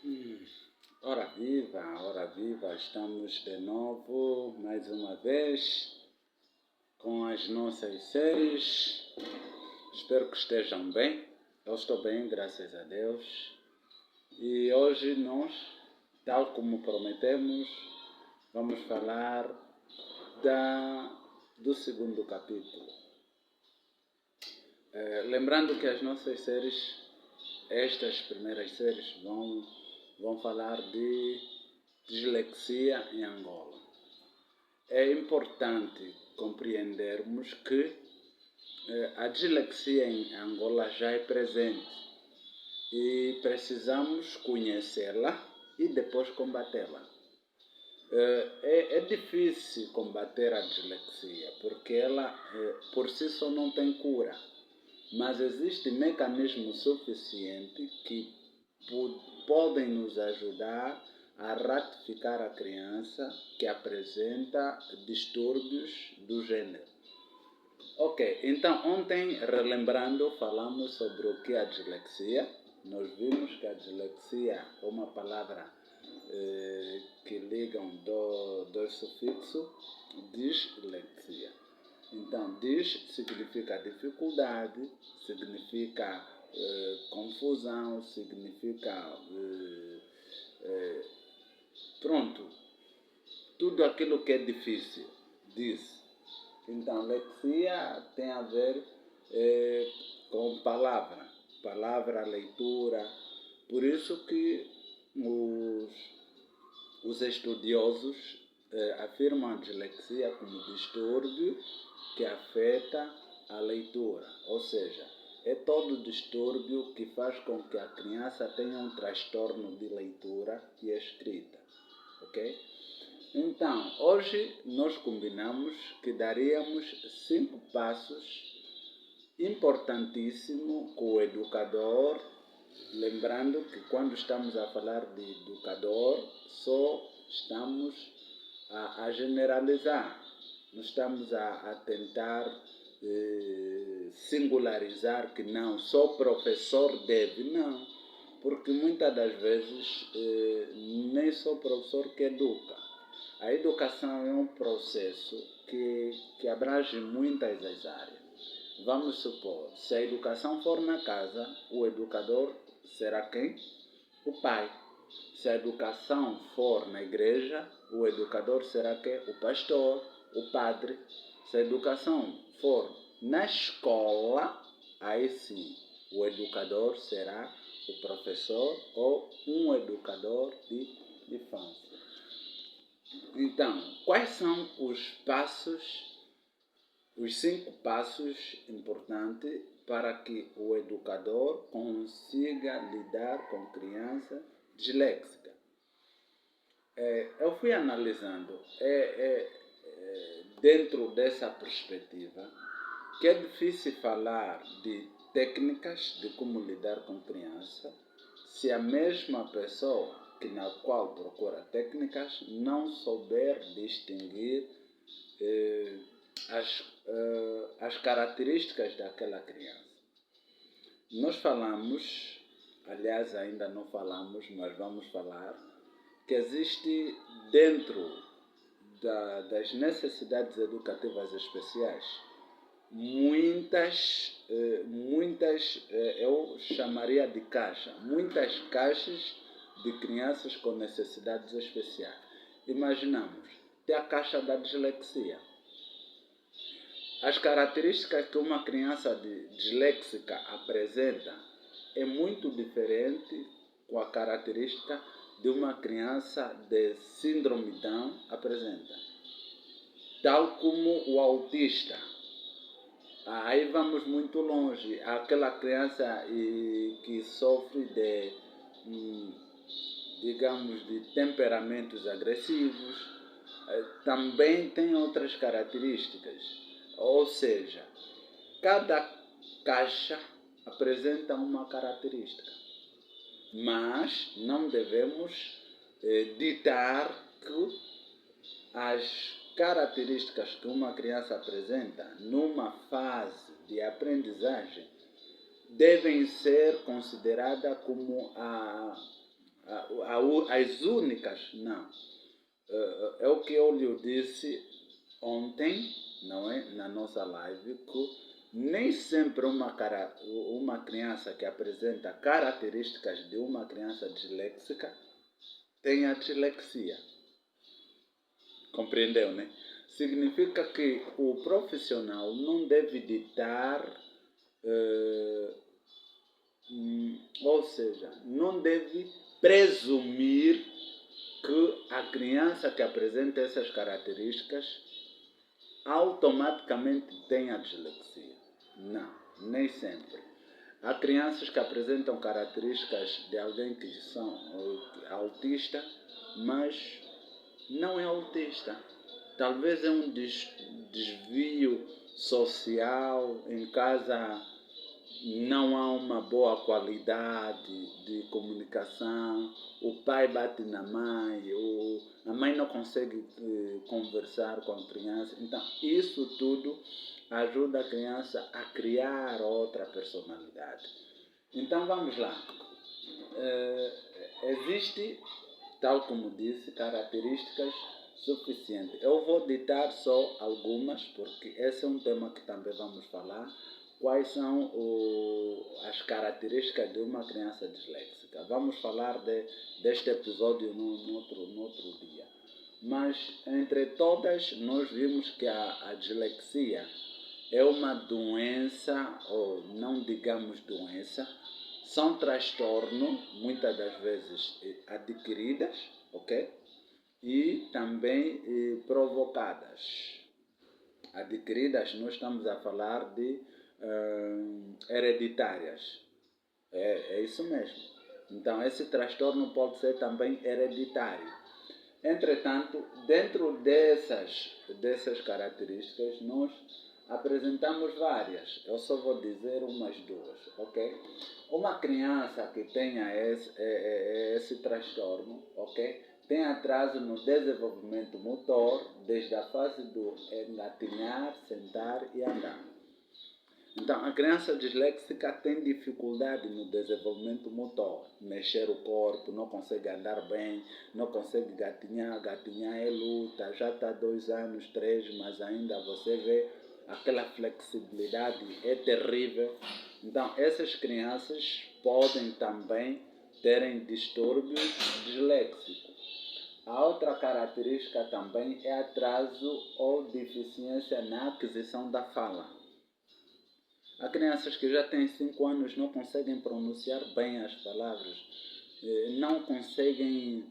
Hum, ora viva, estamos de novo, mais uma vez, com as nossas séries. Espero que estejam bem. Eu estou bem, graças a Deus. E hoje nós, tal como prometemos, vamos falar do segundo capítulo. Lembrando que as nossas séries, estas primeiras séries, vão falar de dislexia em Angola. É importante compreendermos que a dislexia em Angola já é presente e precisamos conhecê-la e depois combatê-la. É difícil combater a dislexia porque ela por si só não tem cura, mas existem mecanismos suficientes que podem nos ajudar a ratificar a criança que apresenta distúrbios do gênero. Ok, então ontem, relembrando, falamos sobre o que é a dislexia. Nós vimos que a dislexia é uma palavra que ligam dois sufixos, dislexia. Então, dis significa dificuldade, significa confusão, significa pronto, tudo aquilo que é difícil, diz. Então, lexia tem a ver com palavra, leitura. Por isso que os estudiosos afirmam a dislexia como distúrbio que afeta a leitura, ou seja, é todo distúrbio que faz com que a criança tenha um transtorno de leitura e escrita, ok? Então, hoje nós combinamos que daríamos 5 passos importantíssimos com o educador, lembrando que quando estamos a falar de educador, só estamos a generalizar, não estamos a tentar singularizar que não, só o professor deve, não, porque muitas das vezes nem só o professor que educa. A educação é um processo que abrange muitas das áreas. Vamos supor, se a educação for na casa, o educador será quem? O pai. Se a educação for na igreja, o educador será quem? O pastor, o padre. Se a educação for na escola, aí sim, o educador será o professor ou um educador de infância. Então, quais são os 5 passos importantes para que o educador consiga lidar com criança disléxica? Eu fui analisando dentro dessa perspectiva que é difícil falar de técnicas de como lidar com criança se a mesma pessoa na qual procura técnicas não souber distinguir as características daquela criança. Nós falamos, aliás ainda não falamos, mas vamos falar, que existe dentro das necessidades educativas especiais muitas, eu chamaria de muitas caixas de crianças com necessidades especiais. Imaginamos, tem a caixa da dislexia. As características que uma criança disléxica apresenta é muito diferente com a característica de uma criança de síndrome Down apresenta. Tal como o autista. Aí vamos muito longe. Aquela criança que sofre de, digamos, de temperamentos agressivos, também tem outras características. Ou seja, cada caixa apresenta uma característica. Mas não devemos ditar que as características que uma criança apresenta numa fase de aprendizagem devem ser consideradas como as únicas, não. É o que eu lhe disse ontem, não é? Na nossa live, que nem sempre uma criança que apresenta características de uma criança disléxica tem a dislexia. Compreendeu, né? Significa que o profissional não deve ditar, ou seja, não deve presumir que a criança que apresenta essas características automaticamente tem a dislexia. Não, nem sempre. Há crianças que apresentam características de alguém que são autista, mas não é autista. Talvez é um desvio social, em casa não há uma boa qualidade de comunicação, o pai bate na mãe, a mãe não consegue conversar com a criança. Então, isso tudo ajuda a criança a criar outra personalidade. Então, vamos lá. Existe, tal como disse, características suficientes. Eu vou ditar só algumas, porque esse é um tema que também vamos falar. Quais são as características de uma criança disléxica? Vamos falar deste episódio no outro dia. Mas, entre todas, nós vimos que a dislexia é uma doença, ou não digamos doença, são transtornos, muitas das vezes adquiridas, ok? E também provocadas. Adquiridas, nós estamos a falar de hereditárias. É isso mesmo. Então, esse transtorno pode ser também hereditário. Entretanto, dentro dessas características, nós apresentamos várias. Eu só vou dizer umas duas, ok? Uma criança que tenha esse transtorno, ok? Tem atraso no desenvolvimento motor, desde a fase do engatinhar, sentar e andar. Então, a criança disléxica tem dificuldade no desenvolvimento motor, mexer o corpo, não consegue andar bem, não consegue gatinhar é luta, já está 2 anos, 3, mas ainda você vê aquela flexibilidade é terrível. Então, essas crianças podem também terem distúrbios disléxicos. A outra característica também é atraso ou deficiência na aquisição da fala. Há crianças que já têm 5 anos não conseguem pronunciar bem as palavras, não conseguem,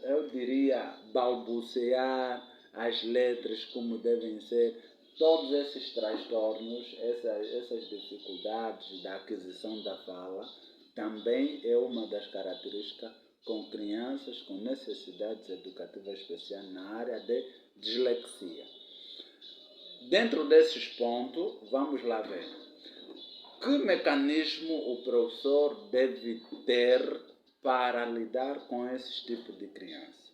eu diria, balbuciar as letras como devem ser. Todos esses transtornos, essas dificuldades da aquisição da fala, também é uma das características com crianças com necessidades educativas especiais na área de dislexia. Dentro desses pontos, vamos lá ver. Que mecanismo o professor deve ter para lidar com esses tipos de criança?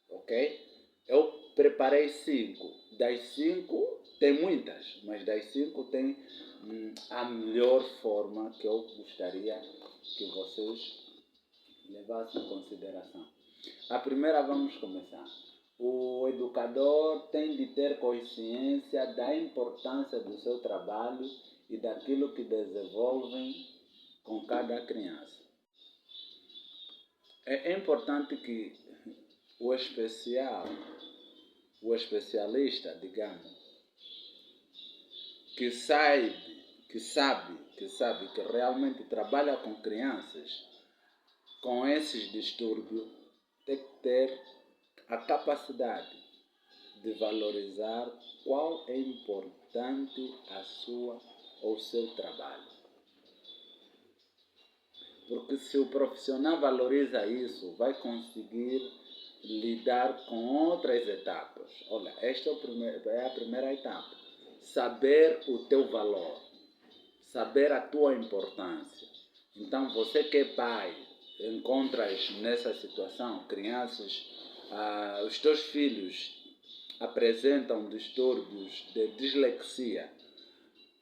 Ok? Eu preparei 5. Das 5, tem muitas, mas das 5 tem a melhor forma que eu gostaria que vocês levassem em consideração. A primeira, vamos começar. O educador tem de ter consciência da importância do seu trabalho e daquilo que desenvolvem com cada criança. É importante que o especialista, digamos, que sabe que realmente trabalha com crianças com esses distúrbios, tem que ter a capacidade de valorizar qual é importante o seu trabalho. Porque se o profissional valoriza isso, vai conseguir lidar com outras etapas. Olha, esta é a primeira etapa. Saber o teu valor, saber a tua importância. Então, você que é pai, encontras nessa situação crianças, os teus filhos apresentam distúrbios de dislexia,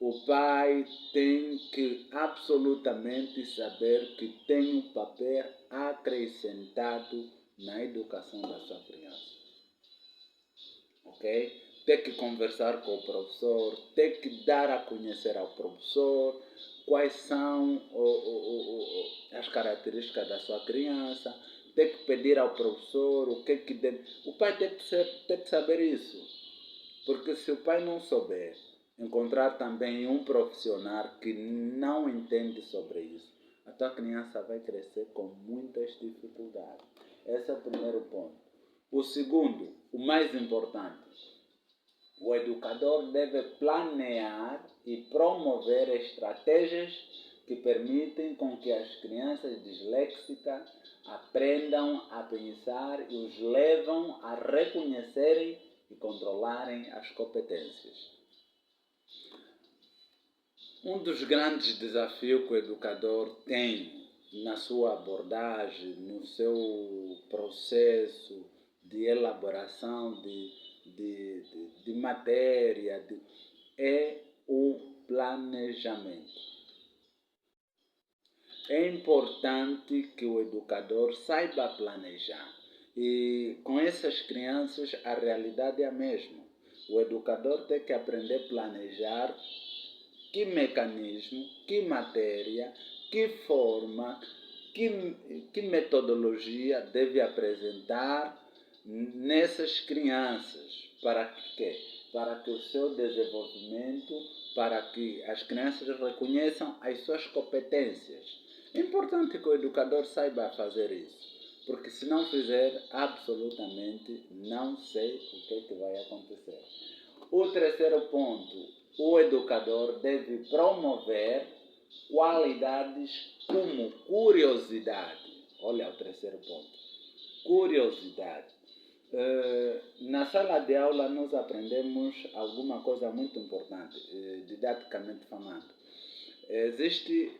o pai tem que absolutamente saber que tem um papel acrescentado na educação da sua criança. Ok? Tem que conversar com o professor, tem que dar a conhecer ao professor quais são as características da sua criança, tem que pedir ao professor o que deve. O pai tem que saber isso, porque se o pai não souber, encontrar também um profissional que não entende sobre isso, a tua criança vai crescer com muitas dificuldades. Esse é o primeiro ponto. O segundo, o mais importante, o educador deve planear e promover estratégias que permitem com que as crianças disléxicas aprendam a pensar e os levam a reconhecerem e controlarem as competências. Um dos grandes desafios que o educador tem na sua abordagem, no seu processo de elaboração de matéria, é o planejamento. É importante que o educador saiba planejar. E com essas crianças a realidade é a mesma. O educador tem que aprender a planejar que mecanismo, que matéria, que forma, que metodologia deve apresentar nessas crianças. Para quê? Para que o seu desenvolvimento, para que as crianças reconheçam as suas competências. É importante que o educador saiba fazer isso, porque se não fizer, absolutamente não sei o que vai acontecer. O terceiro ponto, o educador deve promover qualidades como curiosidade. Olha o terceiro ponto, curiosidade. Na sala de aula nós aprendemos alguma coisa muito importante, didaticamente falando. Existem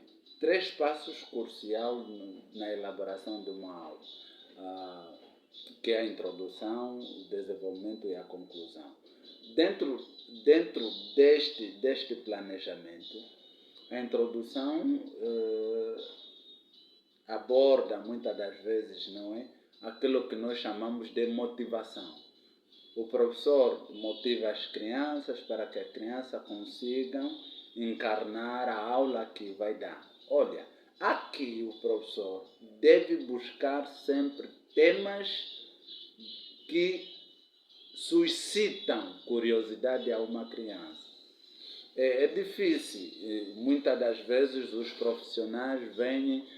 3 passos cruciais na elaboração de uma aula, que é a introdução, o desenvolvimento e a conclusão. Dentro deste planejamento, a introdução aborda muitas das vezes, não é, aquilo que nós chamamos de motivação. O professor motiva as crianças para que as crianças consigam encarnar a aula que vai dar. Olha, aqui o professor deve buscar sempre temas que suscitam curiosidade a uma criança. É difícil, muitas das vezes os profissionais vêm,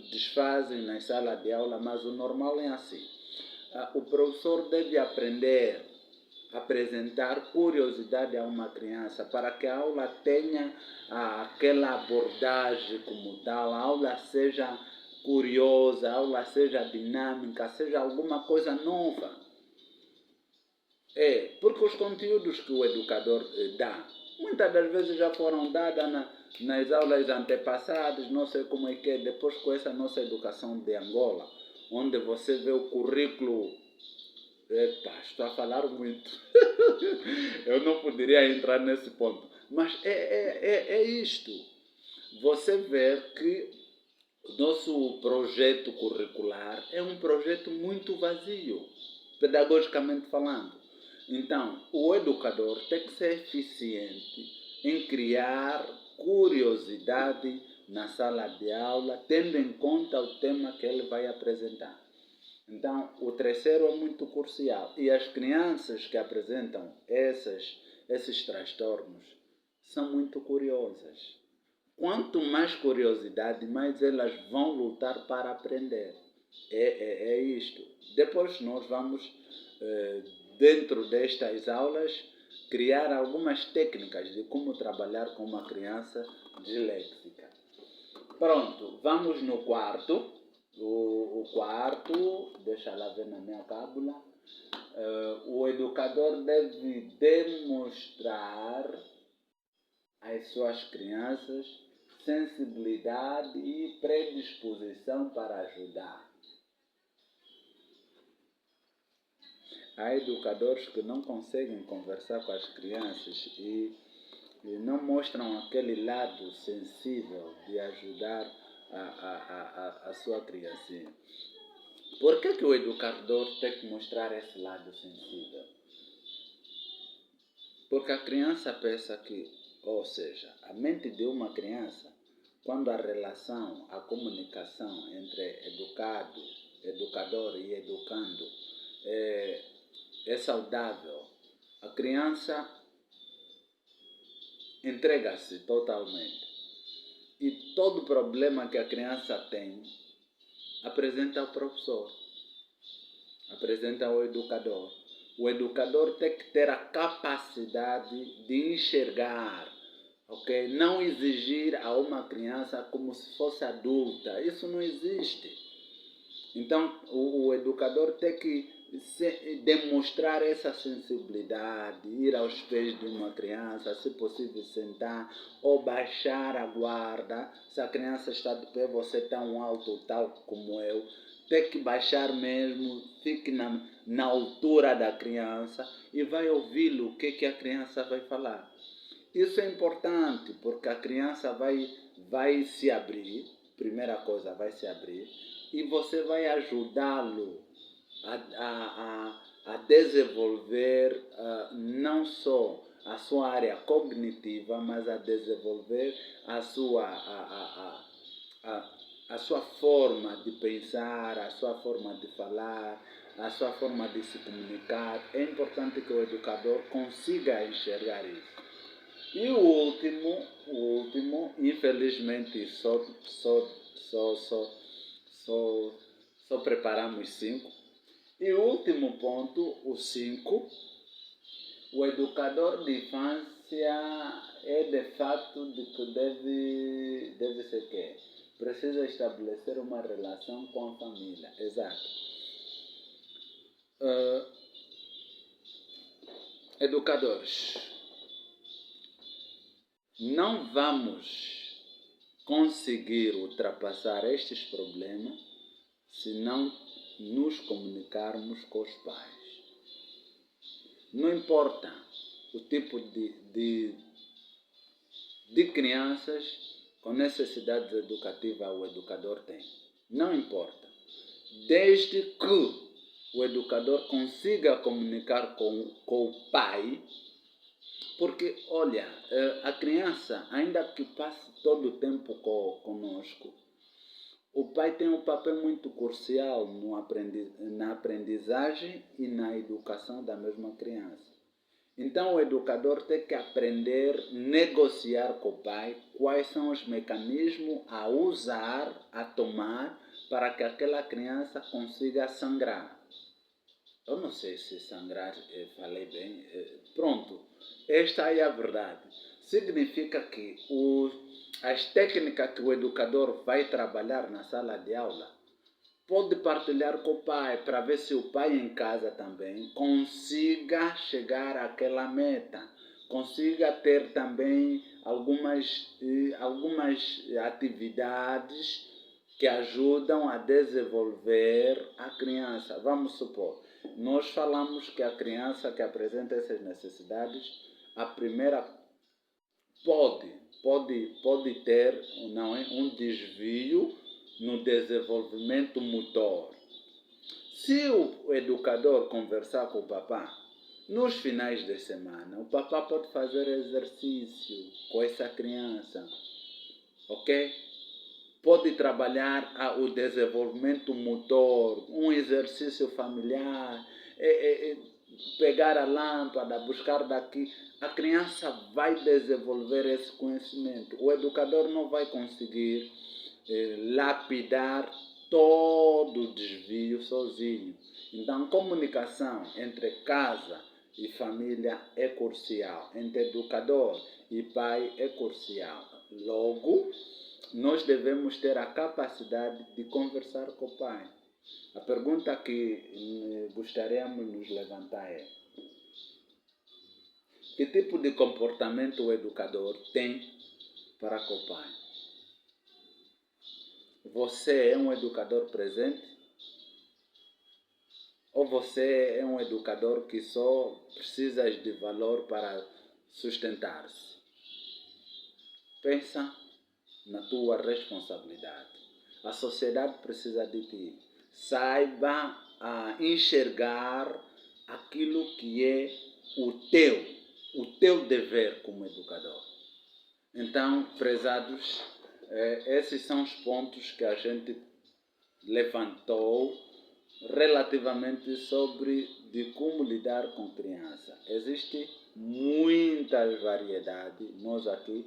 desfazem na sala de aula, mas o normal é assim. O professor deve aprender a apresentar curiosidade a uma criança para que a aula tenha aquela abordagem como tal, a aula seja curiosa, a aula seja dinâmica, seja alguma coisa nova. Porque os conteúdos que o educador dá, muitas das vezes já foram dadas nas aulas antepassadas, não sei como é que é, depois com essa nossa educação de Angola, onde você vê o currículo. Estou a falar muito. Eu não poderia entrar nesse ponto. Mas é isto. Você vê que o nosso projeto curricular é um projeto muito vazio, pedagogicamente falando. Então, o educador tem que ser eficiente em criar curiosidade na sala de aula, tendo em conta o tema que ele vai apresentar. Então, o terceiro é muito crucial. E as crianças que apresentam esses transtornos são muito curiosas. Quanto mais curiosidade, mais elas vão lutar para aprender. É isto. Depois nós vamos, dentro destas aulas, criar algumas técnicas de como trabalhar com uma criança disléxica. Pronto, vamos no quarto. O quarto, deixa lá ver na minha cábula, o educador deve demonstrar às suas crianças sensibilidade e predisposição para ajudar. Há educadores que não conseguem conversar com as crianças e não mostram aquele lado sensível de ajudar a sua criancinha. Por que o educador tem que mostrar esse lado sensível? Porque a criança pensa que, ou seja, a mente de uma criança, quando a relação, a comunicação entre educador e educando é saudável, a criança entrega-se totalmente. E todo problema que a criança tem, apresenta ao professor, apresenta ao educador. O educador tem que ter a capacidade de enxergar, ok? Não exigir a uma criança como se fosse adulta. Isso não existe. Então, o educador tem que demonstrar essa sensibilidade, ir aos pés de uma criança, se possível sentar ou baixar a guarda. Se a criança está de pé, você está alto, tal como eu, tem que baixar mesmo, fique na altura da criança e vai ouvi-lo, o que a criança vai falar. Isso é importante, porque a criança vai se abrir, primeira coisa, vai se abrir, e você vai ajudá-lo a desenvolver não só a sua área cognitiva, mas a desenvolver a sua forma de pensar, a sua forma de falar, a sua forma de se comunicar. É importante que o educador consiga enxergar isso. E o último, infelizmente só preparamos 5. E o último ponto, o 5, o educador de infância é de fato de que deve ser quê? Precisa estabelecer uma relação com a família. Exato. Educadores, não vamos conseguir ultrapassar estes problemas se não nos comunicarmos com os pais. Não importa o tipo de crianças com necessidades educativas o educador tem. Não importa. Desde que o educador consiga comunicar com o pai, porque, olha, a criança, ainda que passe todo o tempo conosco, o pai tem um papel muito crucial na aprendizagem e na educação da mesma criança. Então, o educador tem que aprender a negociar com o pai quais são os mecanismos a usar, a tomar, para que aquela criança consiga sangrar. Eu não sei se sangrar, falei bem. Pronto, esta é a verdade. Significa que as técnicas que o educador vai trabalhar na sala de aula, pode partilhar com o pai, para ver se o pai em casa também consiga chegar àquela meta, consiga ter também algumas atividades que ajudam a desenvolver a criança. Vamos supor, nós falamos que a criança que apresenta essas necessidades, a primeira pode ter um desvio no desenvolvimento motor. Se o educador conversar com o papá, nos finais de semana, o papá pode fazer exercício com essa criança, ok? Pode trabalhar o desenvolvimento motor, um exercício familiar, pegar a lâmpada, buscar daqui. A criança vai desenvolver esse conhecimento. O educador não vai conseguir lapidar todo o desvio sozinho. Então, comunicação entre casa e família é crucial, entre educador e pai é crucial. Logo, nós devemos ter a capacidade de conversar com o pai. A pergunta que gostaríamos de nos levantar é: que tipo de comportamento o educador tem para com o pai? Você é um educador presente? Ou você é um educador que só precisa de valor para sustentar-se? Pensa na tua responsabilidade. A sociedade precisa de ti. Saiba enxergar aquilo que é o teu dever como educador. Então, prezados, esses são os pontos que a gente levantou relativamente sobre de como lidar com criança. Existe muitas variedades. Nós aqui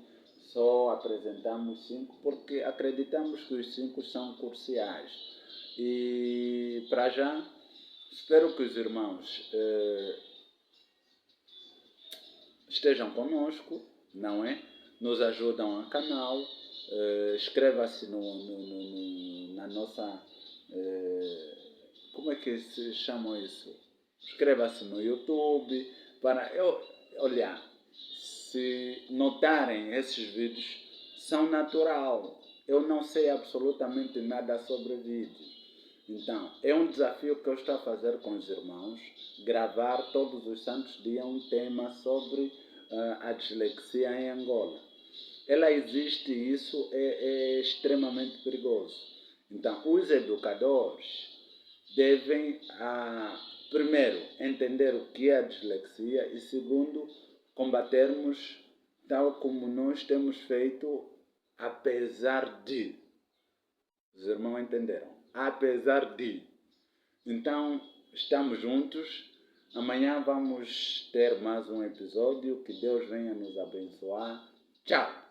só apresentamos 5 porque acreditamos que os 5 são cruciais. E para já, espero que os irmãos estejam conosco, não é? Nos ajudam ao canal, inscreva-se na nossa... como é que se chama isso? Inscreva-se no YouTube para olhar. Se notarem esses vídeos, são natural. Eu não sei absolutamente nada sobre vídeos. Então, é um desafio que eu estou a fazer com os irmãos, gravar todos os santos dias um tema sobre a dislexia em Angola. Ela existe e isso é extremamente perigoso. Então, os educadores devem, primeiro, entender o que é a dislexia e, segundo, combatermos tal como nós temos feito, apesar de. Os irmãos entenderam? Apesar de. Então, estamos juntos. Amanhã vamos ter mais um episódio. Que Deus venha nos abençoar. Tchau!